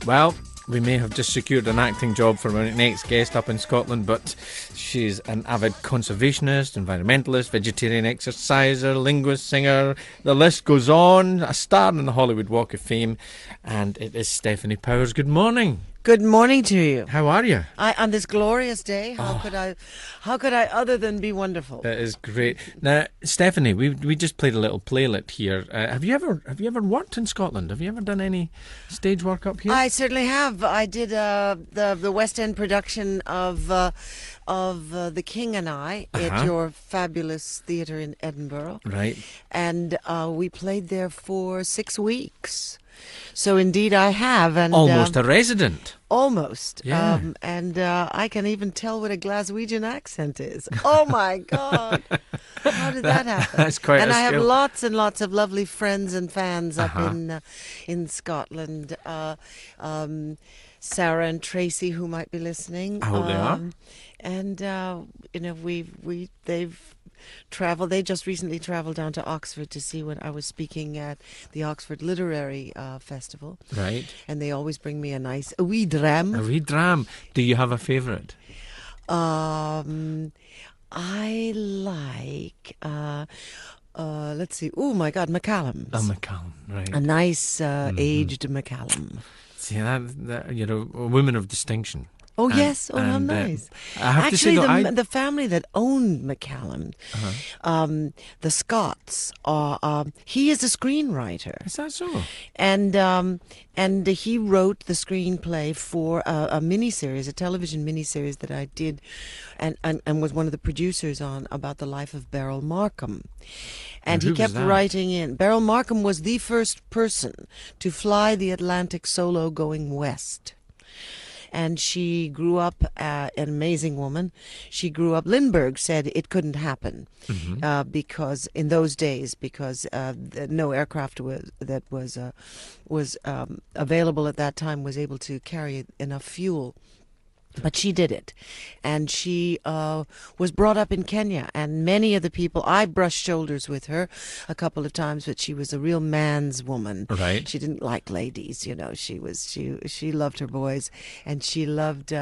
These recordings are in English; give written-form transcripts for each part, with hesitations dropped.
Well, we may have just secured an acting job for our next guest up in Scotland, but she's an avid conservationist, environmentalist, vegetarian exerciser, linguist, singer. The list goes on. A star in the Hollywood Walk of Fame, and it is Stefanie Powers. Good morning. Good morning to you. How are you? On this glorious day, how could I other than be wonderful? That is great. Now, Stefanie, we just played a little playlet here. Have you ever worked in Scotland? Have you ever done any stage work up here? I certainly have. I did the West End production of The King and I at your fabulous theatre in Edinburgh. Right. And we played there for 6 weeks. So indeed I have. And almost a resident. Almost. Yeah. And I can even tell what a Glaswegian accent is. Oh, my God. How did that happen? That's quite and a I have skill. lots and lots of lovely friends and fans up in Scotland. Sarah and Tracy, who might be listening. Oh, they are? And, they've traveled. They just recently traveled down to Oxford to see when I was speaking at the Oxford Literary Festival. Right. And they always bring me a wee dram. A wee dram. Do you have a favourite? I like, let's see. Oh, my God, Macallum's. A Macaulay, right. A nice aged Macallum. See, that you're a woman of distinction. Oh, yes. Oh, how nice. I have Actually, to say, the family that owned Macallum, the Scotts, he is a screenwriter. Is that so? And he wrote the screenplay for a miniseries, a television miniseries that I did, and was one of the producers on, about the life of Beryl Markham. And he kept writing in. Beryl Markham was the first person to fly the Atlantic solo going west. And she grew up an amazing woman. She grew up. Lindbergh said it couldn't happen because in those days, because no aircraft that was available at that time was able to carry enough fuel. But she did it, and she was brought up in Kenya, and many of the people, I brushed shoulders with her a couple of times, but she was a real man's woman. Right. She didn't like ladies, she loved her boys, and she loved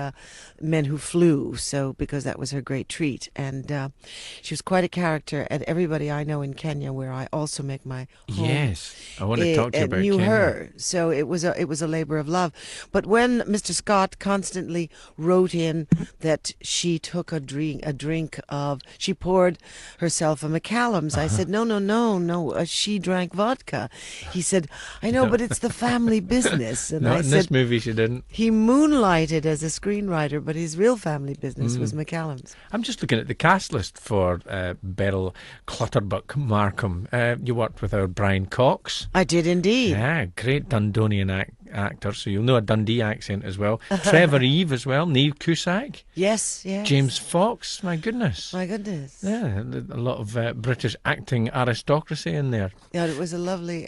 men who flew, so because that was her great treat. And she was quite a character, and everybody I know in Kenya, where I also make my home, yes, I want to talk to you about knew Kenya. her, so it was a labor of love. But when Mr. Scott constantly wrote in that she took a drink of, she poured herself a Macallum's. I said, no, she drank vodka. He said, I know, but it's the family business. And Not I in said, this movie she didn't. He moonlighted as a screenwriter, but his real family business was Macallum's. I'm just looking at the cast list for Beryl Clutterbuck Markham. You worked with our Brian Cox. I did indeed. Yeah, great Dundonian actor, so you'll know a Dundee accent as well. Trevor Eve as well, Niamh Cusack. Yes. James Fox, my goodness. Yeah, a lot of British acting aristocracy in there. Yeah, it was a lovely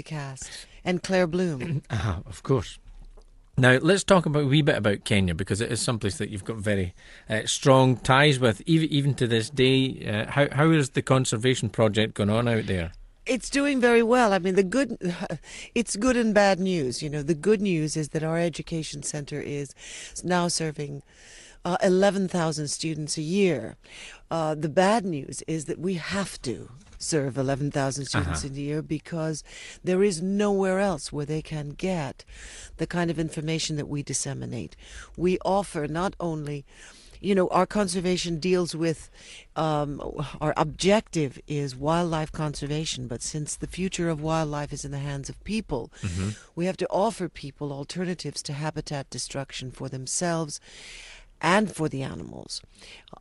cast. And Claire Bloom. Of course. Now, let's talk a wee bit about Kenya, because it is someplace that you've got very strong ties with, even to this day. How is the conservation project going on out there? It's doing very well. I mean, it's good and bad news. The good news is that our education center is now serving 11,000 students a year. The bad news is that we have to serve 11,000 students a year because there is nowhere else where they can get the kind of information that we disseminate. We offer not only... our conservation deals with, our objective is wildlife conservation, but since the future of wildlife is in the hands of people, we have to offer people alternatives to habitat destruction for themselves and for the animals.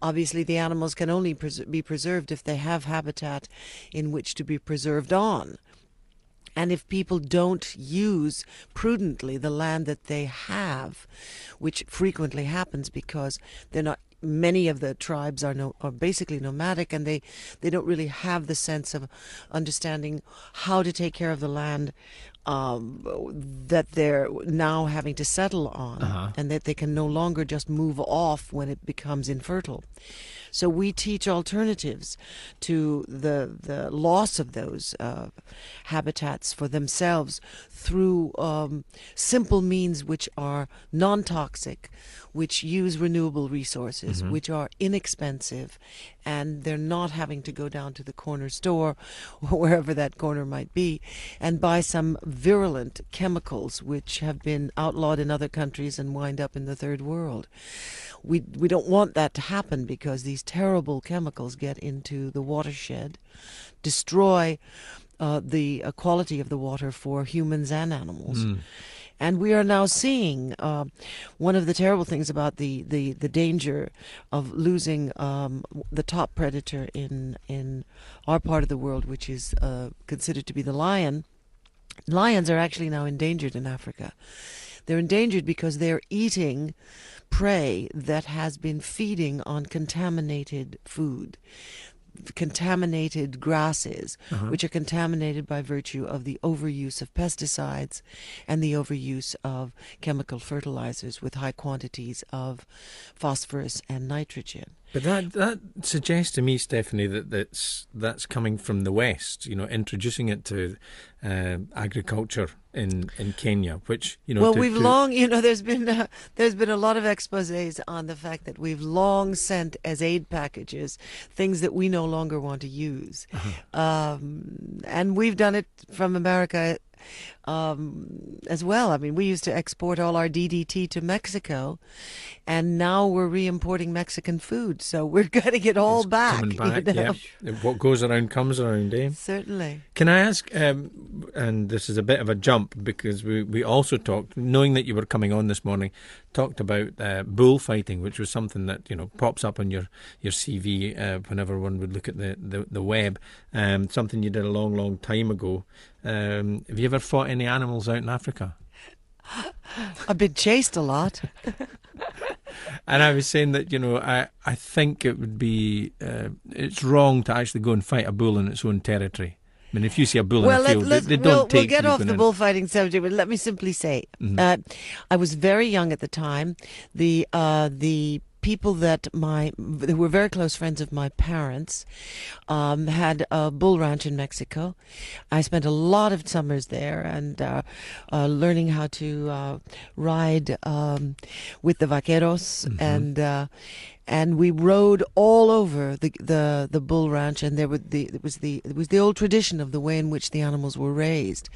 Obviously, the animals can only be preserved if they have habitat in which to be preserved on. And if people don't use prudently the land that they have, which frequently happens because they're not, many of the tribes are basically nomadic, and they don't really have the sense of understanding how to take care of the land that they're now having to settle on, and that they can no longer just move off when it becomes infertile. So we teach alternatives to the loss of those habitats for themselves through simple means which are non-toxic, which use renewable resources, which are inexpensive, and they're not having to go down to the corner store or wherever that corner might be and buy some virulent chemicals which have been outlawed in other countries and wind up in the third world. We don't want that to happen because these terrible chemicals get into the watershed, destroy the quality of the water for humans and animals. And we are now seeing one of the terrible things about the danger of losing the top predator in our part of the world, which is considered to be the lion. Lions are actually now endangered in Africa. They're endangered because they're eating prey that has been feeding on contaminated food, contaminated grasses, which are contaminated by virtue of the overuse of pesticides and the overuse of chemical fertilizers with high quantities of phosphorus and nitrogen. But that suggests to me, Stephanie, that's coming from the West. You know, introducing it to agriculture in Kenya, which well, we've long, there's been a lot of exposés on the fact that we've long sent as aid packages things that we no longer want to use, and we've done it from America as well. I mean, we used to export all our DDT to Mexico, and now we're re-importing Mexican food, so we're getting it all back. Coming back, yeah. What goes around comes around, eh? Certainly. Can I ask, and this is a bit of a jump, because we also talked, knowing that you were coming on this morning, talked about bullfighting, which was something that, pops up on your CV whenever one would look at the web, something you did a long, long time ago. Have you ever fought any animals out in Africa? I've been chased a lot. And I was saying that, I think it would be, it's wrong to actually go and fight a bull in its own territory. I mean, if you see a bull in a field, they don't take... We'll get off the bullfighting subject, but let me simply say, I was very young at the time. The people that were very close friends of my parents had a bull ranch in Mexico. I spent a lot of summers there and learning how to ride with the vaqueros, and we rode all over the bull ranch, and it was the old tradition of the way in which the animals were raised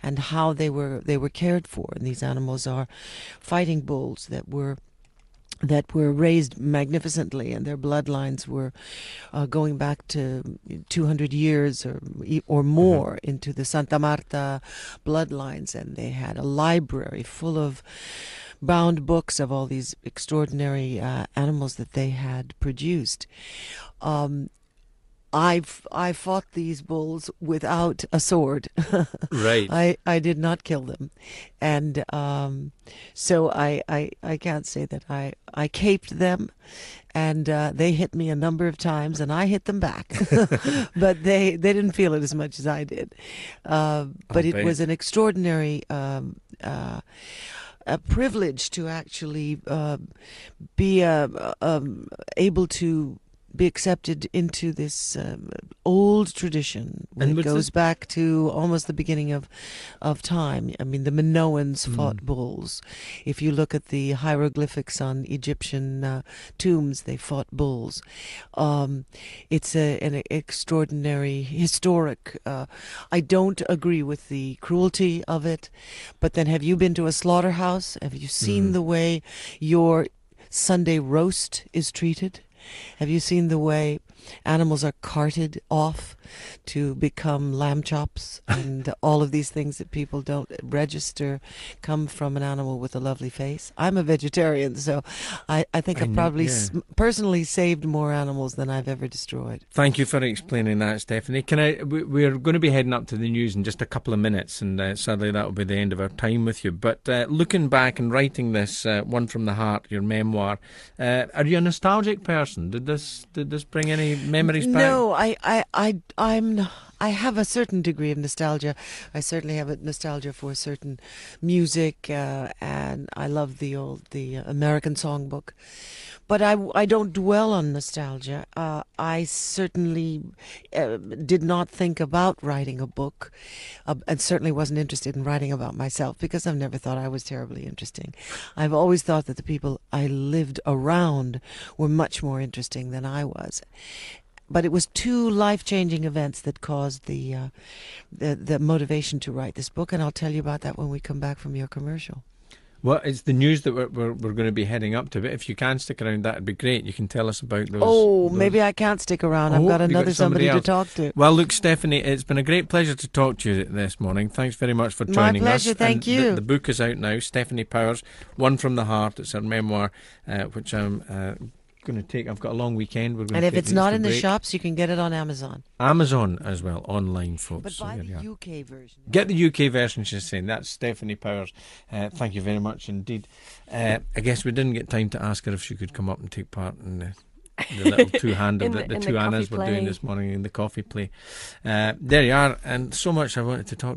and how they were cared for. And these animals are fighting bulls that were raised magnificently, and their bloodlines were going back to 200 years or more into the Santa Marta bloodlines, and they had a library full of bound books of all these extraordinary animals that they had produced. I fought these bulls without a sword. Right. I did not kill them, and so I can't say that I caped them, and they hit me a number of times, and I hit them back, but they didn't feel it as much as I did. But it was an extraordinary a privilege to actually be able to be accepted into this old tradition that goes back to almost the beginning of time. I mean, the Minoans fought bulls. If you look at the hieroglyphics on Egyptian tombs, they fought bulls. It's an extraordinary, historic... I don't agree with the cruelty of it, but then have you been to a slaughterhouse? Have you seen the way your Sunday roast is treated? Have you seen the way animals are carted off to become lamb chops and all of these things that people don't register come from an animal with a lovely face? I'm a vegetarian, so I think I've probably personally saved more animals than I've ever destroyed. Thank you for explaining that, Stephanie. We're going to be heading up to the news in just a couple of minutes, and sadly that will be the end of our time with you. But looking back and writing this One from the Heart, your memoir, are you a nostalgic person? Did this bring any memories back? No, I have a certain degree of nostalgia. I certainly have a nostalgia for certain music, and I love the American songbook. But I don't dwell on nostalgia. I certainly did not think about writing a book, and certainly wasn't interested in writing about myself because I've never thought I was terribly interesting. I've always thought that the people I lived around were much more interesting than I was. But it was two life-changing events that caused the motivation to write this book, and I'll tell you about that when we come back from your commercial. Well, it's the news that we're going to be heading up to, but if you can stick around, that'd be great. You can tell us about those. Oh, maybe I can't stick around. I've got another somebody to talk to. Well, look, Stefanie, it's been a great pleasure to talk to you this morning. Thanks very much for joining us. My pleasure, thank you. The book is out now, Stefanie Powers, One from the Heart. It's her memoir, which I'm going to take. I've got a long weekend. And if it's not in the shops, you can get it on Amazon. Amazon as well, online, folks. But buy the UK version. Get the UK version, she's saying. That's Stefanie Powers. Thank you very much indeed. I guess we didn't get time to ask her if she could come up and take part in the little two-hander that the two Annas were doing this morning in the coffee play. There you are, and so much I wanted to talk to